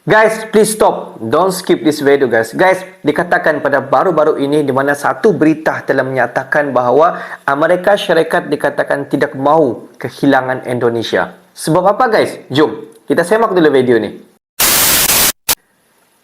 Guys, please stop. Don't skip this video, guys. Guys, dikatakan pada baru-baru ini di mana satu berita telah menyatakan bahawa Amerika Syarikat dikatakan tidak mahu kehilangan Indonesia. Sebab apa, guys? Jom, kita semak dulu video ni.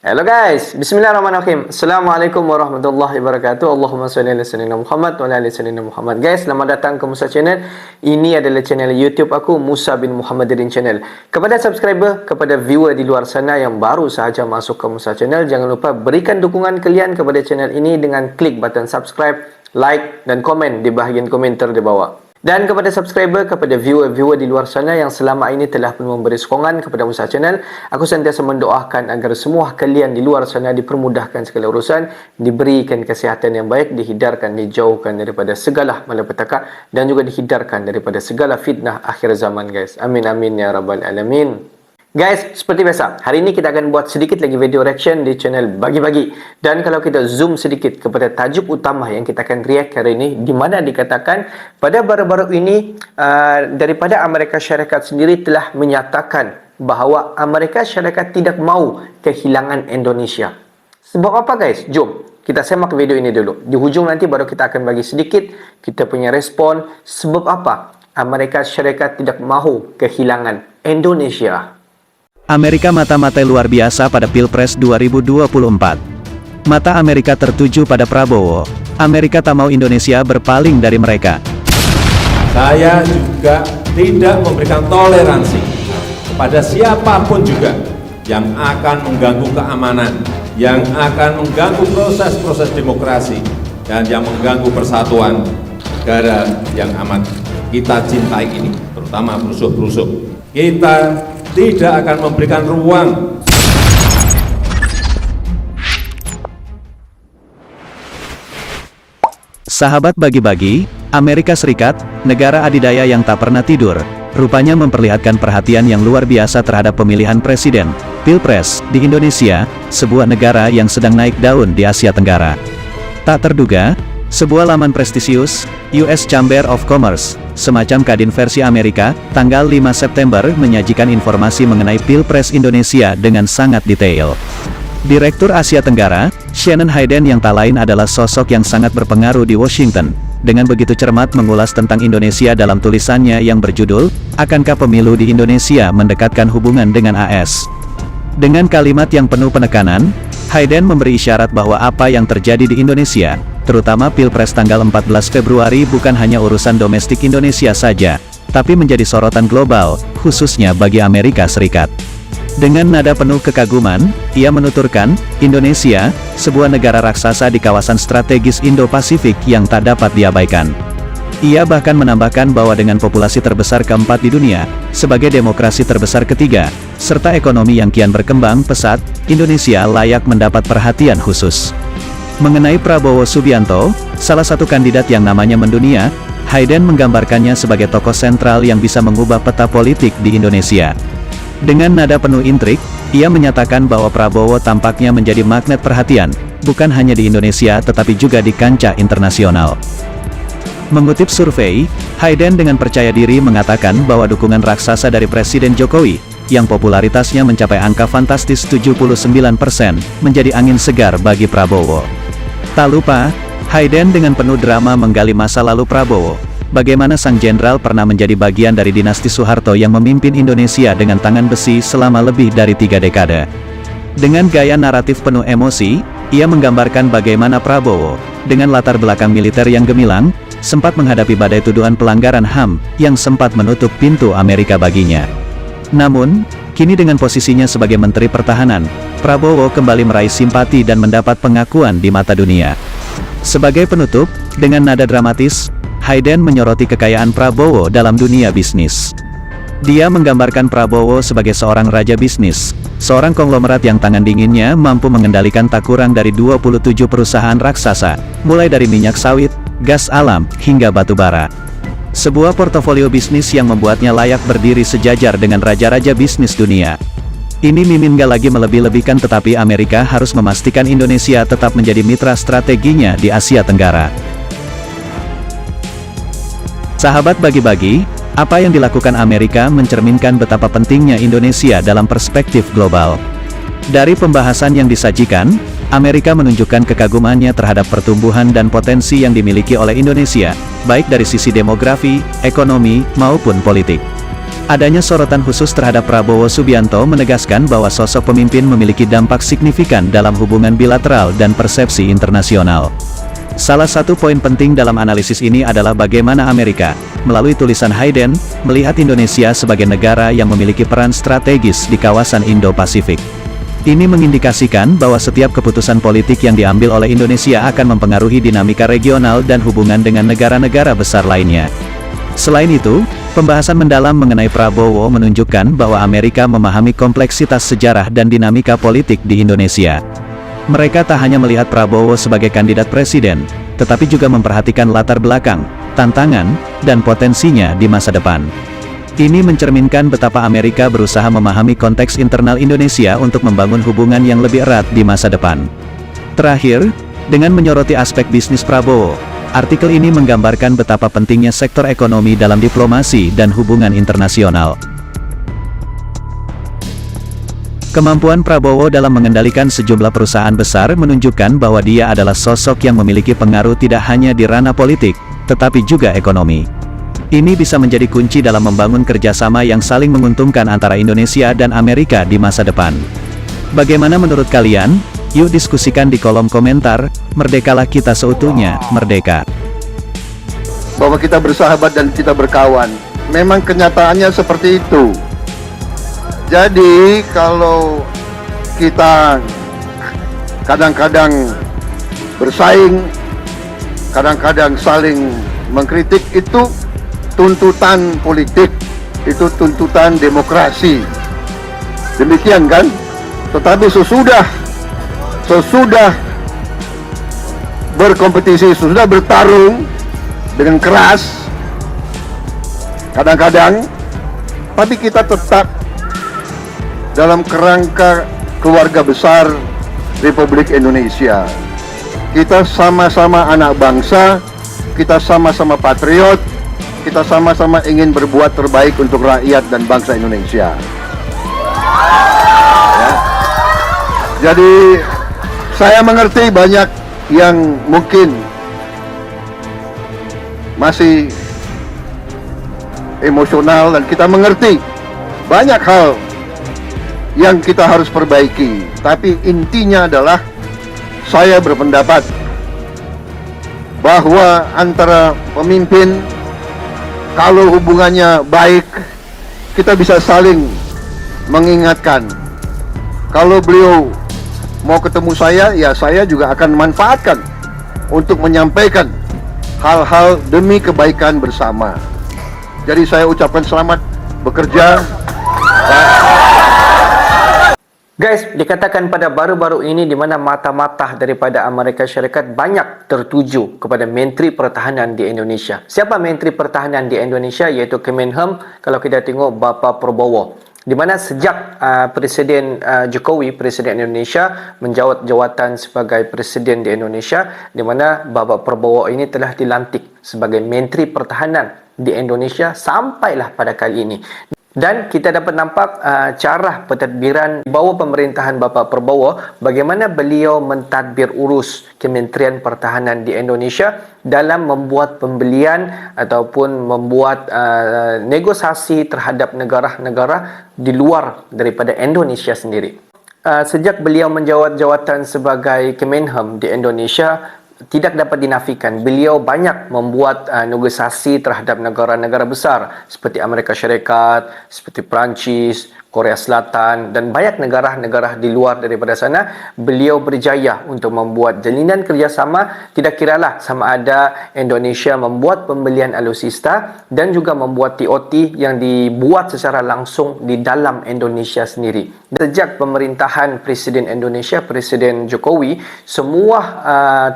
Hello guys, bismillahirrahmanirrahim. Assalamualaikum warahmatullahi wabarakatuh. Allahumma salli ala sayyidina Muhammad wa ala ali sayyidina Muhammad. Guys, selamat datang ke Musa Channel. Ini adalah channel YouTube aku, Musa bin Muhammadirin Channel. Kepada subscriber, kepada viewer di luar sana yang baru sahaja masuk ke Musa Channel, jangan lupa berikan dukungan kalian kepada channel ini dengan klik button subscribe, like dan komen di bahagian komentar di bawah. Dan kepada subscriber, kepada viewer-viewer di luar sana yang selama ini telah pun memberi sokongan kepada Musa Channel, aku sentiasa mendoakan agar semua kalian di luar sana dipermudahkan segala urusan, diberikan kesihatan yang baik, dihindarkan, dijauhkan daripada segala malapetaka dan juga dihindarkan daripada segala fitnah akhir zaman, guys. Amin amin ya rabbal alamin. Guys, seperti biasa, hari ini kita akan buat sedikit lagi video reaction di channel Bagi-Bagi. Dan kalau kita zoom sedikit kepada tajuk utama yang kita akan react hari ini, di mana dikatakan pada baru-baru ini daripada Amerika Syarikat sendiri telah menyatakan bahawa Amerika Syarikat tidak mahu kehilangan Indonesia. Sebab apa, guys? Jom kita semak video ini dulu. Di hujung nanti baru kita akan bagi sedikit kita punya respon sebab apa Amerika Syarikat tidak mahu kehilangan Indonesia. Amerika mata-matai luar biasa pada Pilpres 2024. Mata Amerika tertuju pada Prabowo. Amerika tak mau Indonesia berpaling dari mereka. Saya juga tidak memberikan toleransi kepada siapapun juga yang akan mengganggu keamanan, yang akan mengganggu proses-proses demokrasi, dan yang mengganggu persatuan negara yang amat kita cintai ini, terutama perusuh-perusuh. Kita tidak akan memberikan ruang. Sahabat Bagi-Bagi, Amerika Serikat, negara adidaya yang tak pernah tidur, rupanya memperlihatkan perhatian yang luar biasa terhadap pemilihan presiden, Pilpres, di Indonesia, sebuah negara yang sedang naik daun di Asia Tenggara. Tak terduga, sebuah laman prestisius, US Chamber of Commerce, semacam Kadin versi Amerika, tanggal 5 September menyajikan informasi mengenai Pilpres Indonesia dengan sangat detail. Direktur Asia Tenggara, Shannon Hayden yang tak lain adalah sosok yang sangat berpengaruh di Washington, dengan begitu cermat mengulas tentang Indonesia dalam tulisannya yang berjudul, Akankah Pemilu di Indonesia Mendekatkan Hubungan dengan AS? Dengan kalimat yang penuh penekanan, Hayden memberi isyarat bahwa apa yang terjadi di Indonesia, terutama Pilpres tanggal 14 Februari bukan hanya urusan domestik Indonesia saja, tapi menjadi sorotan global, khususnya bagi Amerika Serikat. Dengan nada penuh kekaguman, ia menuturkan, Indonesia, sebuah negara raksasa di kawasan strategis Indo-Pasifik yang tak dapat diabaikan. Ia bahkan menambahkan bahwa dengan populasi terbesar keempat di dunia, sebagai demokrasi terbesar ketiga, serta ekonomi yang kian berkembang pesat, Indonesia layak mendapat perhatian khusus. Mengenai Prabowo Subianto, salah satu kandidat yang namanya mendunia, Hayden menggambarkannya sebagai tokoh sentral yang bisa mengubah peta politik di Indonesia. Dengan nada penuh intrik, ia menyatakan bahwa Prabowo tampaknya menjadi magnet perhatian, bukan hanya di Indonesia tetapi juga di kancah internasional. Mengutip survei, Hayden dengan percaya diri mengatakan bahwa dukungan raksasa dari Presiden Jokowi, yang popularitasnya mencapai angka fantastis 79%, menjadi angin segar bagi Prabowo. Tak lupa, Hayden dengan penuh drama menggali masa lalu Prabowo, bagaimana sang jenderal pernah menjadi bagian dari dinasti Soeharto yang memimpin Indonesia dengan tangan besi selama lebih dari 3 dekade. Dengan gaya naratif penuh emosi, ia menggambarkan bagaimana Prabowo, dengan latar belakang militer yang gemilang, sempat menghadapi badai tuduhan pelanggaran HAM, yang sempat menutup pintu Amerika baginya. Namun, kini dengan posisinya sebagai Menteri Pertahanan, Prabowo kembali meraih simpati dan mendapat pengakuan di mata dunia. Sebagai penutup, dengan nada dramatis, Hayden menyoroti kekayaan Prabowo dalam dunia bisnis. Dia menggambarkan Prabowo sebagai seorang raja bisnis, seorang konglomerat yang tangan dinginnya mampu mengendalikan tak kurang dari 27 perusahaan raksasa, mulai dari minyak sawit, gas alam, hingga batu bara. Sebuah portofolio bisnis yang membuatnya layak berdiri sejajar dengan raja-raja bisnis dunia. Ini mimin gak lagi melebih-lebihkan, tetapi Amerika harus memastikan Indonesia tetap menjadi mitra strateginya di Asia Tenggara. Sahabat Bagi-Bagi, apa yang dilakukan Amerika mencerminkan betapa pentingnya Indonesia dalam perspektif global. Dari pembahasan yang disajikan, Amerika menunjukkan kekagumannya terhadap pertumbuhan dan potensi yang dimiliki oleh Indonesia, baik dari sisi demografi, ekonomi, maupun politik. Adanya sorotan khusus terhadap Prabowo Subianto menegaskan bahwa sosok pemimpin memiliki dampak signifikan dalam hubungan bilateral dan persepsi internasional. Salah satu poin penting dalam analisis ini adalah bagaimana Amerika, melalui tulisan Hayden, melihat Indonesia sebagai negara yang memiliki peran strategis di kawasan Indo-Pasifik. Ini mengindikasikan bahwa setiap keputusan politik yang diambil oleh Indonesia akan mempengaruhi dinamika regional dan hubungan dengan negara-negara besar lainnya. Selain itu, pembahasan mendalam mengenai Prabowo menunjukkan bahwa Amerika memahami kompleksitas sejarah dan dinamika politik di Indonesia. Mereka tak hanya melihat Prabowo sebagai kandidat presiden, tetapi juga memperhatikan latar belakang, tantangan, dan potensinya di masa depan. Ini mencerminkan betapa Amerika berusaha memahami konteks internal Indonesia untuk membangun hubungan yang lebih erat di masa depan. Terakhir, dengan menyoroti aspek bisnis Prabowo, artikel ini menggambarkan betapa pentingnya sektor ekonomi dalam diplomasi dan hubungan internasional. Kemampuan Prabowo dalam mengendalikan sejumlah perusahaan besar menunjukkan bahwa dia adalah sosok yang memiliki pengaruh tidak hanya di ranah politik, tetapi juga ekonomi. Ini bisa menjadi kunci dalam membangun kerjasama yang saling menguntungkan antara Indonesia dan Amerika di masa depan. Bagaimana menurut kalian? Yuk diskusikan di kolom komentar. Merdekalah kita seutuhnya, merdeka. Bahwa kita bersahabat dan kita berkawan. Memang kenyataannya seperti itu. Jadi kalau kita kadang-kadang bersaing, kadang-kadang saling mengkritik, itu tuntutan politik, itu tuntutan demokrasi. Demikian kan? Tetapi sesudah berkompetisi, sesudah bertarung dengan keras, kadang-kadang, tapi kita tetap dalam kerangka keluarga besar Republik Indonesia. Kita sama-sama anak bangsa, kita sama-sama patriot, kita sama-sama ingin berbuat terbaik untuk rakyat dan bangsa Indonesia. Ya. Jadi saya mengerti banyak yang mungkin masih emosional, dan kita mengerti banyak hal yang kita harus perbaiki. Tapi intinya adalah saya berpendapat bahwa antara pemimpin, kalau hubungannya baik, kita bisa saling mengingatkan. Kalau beliau mau ketemu saya, ya saya juga akan manfaatkan untuk menyampaikan hal-hal demi kebaikan bersama. Jadi saya ucapkan selamat bekerja. Guys, dikatakan pada baru-baru ini di mana mata-mata daripada Amerika Syarikat banyak tertuju kepada Menteri Pertahanan di Indonesia. Siapa Menteri Pertahanan di Indonesia? Iaitu Kemenham. Kalau kita tengok Bapa Prabowo, di mana sejak Presiden Jokowi, Presiden Indonesia, menjawat jawatan sebagai Presiden di Indonesia, di mana Bapa Prabowo ini telah dilantik sebagai Menteri Pertahanan di Indonesia sampailah pada kali ini. Dan kita dapat nampak cara pentadbiran di bawah pemerintahan Bapa Prabowo, bagaimana beliau mentadbir urus Kementerian Pertahanan di Indonesia dalam membuat pembelian ataupun membuat negosiasi terhadap negara-negara di luar daripada Indonesia sendiri. Sejak beliau menjawat jawatan sebagai Kemenham di Indonesia, tidak dapat dinafikan beliau banyak membuat negosiasi terhadap negara-negara besar seperti Amerika Syarikat, seperti Perancis, Korea Selatan, dan banyak negara-negara di luar daripada sana. Beliau berjaya untuk membuat jalinan kerjasama, tidak kiralah sama ada Indonesia membuat pembelian alutsista dan juga membuat TOT yang dibuat secara langsung di dalam Indonesia sendiri. Sejak pemerintahan Presiden Indonesia, Presiden Jokowi, semua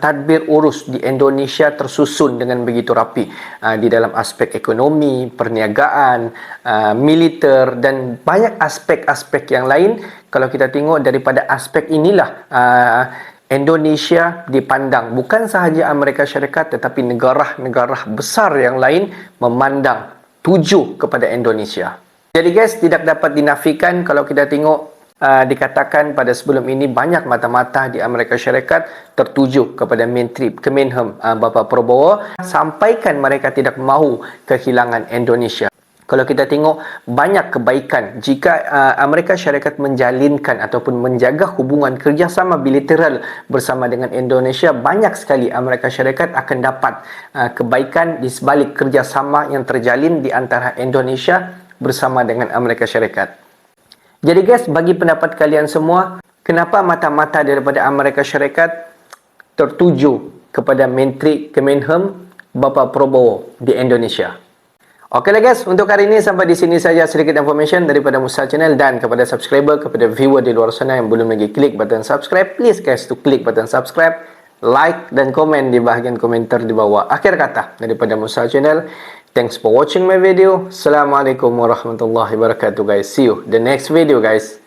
tadbir urus di Indonesia tersusun dengan begitu rapi di dalam aspek ekonomi, perniagaan, militer, dan banyak aspek-aspek yang lain. Kalau kita tengok daripada aspek inilah Indonesia dipandang, bukan sahaja Amerika Syarikat tetapi negara-negara besar yang lain memandang tuju kepada Indonesia. Jadi guys, tidak dapat dinafikan kalau kita tengok dikatakan pada sebelum ini banyak mata-mata di Amerika Syarikat tertuju kepada Menteri Kemenham Bapa Prabowo, sampaikan mereka tidak mahu kehilangan Indonesia. Kalau kita tengok banyak kebaikan jika Amerika Syarikat menjalinkan ataupun menjaga hubungan kerjasama bilateral bersama dengan Indonesia, banyak sekali Amerika Syarikat akan dapat kebaikan di sebalik kerjasama yang terjalin di antara Indonesia bersama dengan Amerika Syarikat. Jadi guys, bagi pendapat kalian semua, kenapa mata-mata daripada Amerika Syarikat tertuju kepada Menteri Kemenham Bapa Prabowo di Indonesia? Okeylah guys, untuk hari ini sampai di sini saja sedikit information daripada Musa Channel, dan kepada subscriber, kepada viewer di luar sana yang belum lagi klik button subscribe, please guys to klik button subscribe, like dan komen di bahagian komentar di bawah. Akhir kata daripada Musa Channel, thanks for watching my video. Assalamualaikum warahmatullahi wabarakatuh guys. See you the next video guys.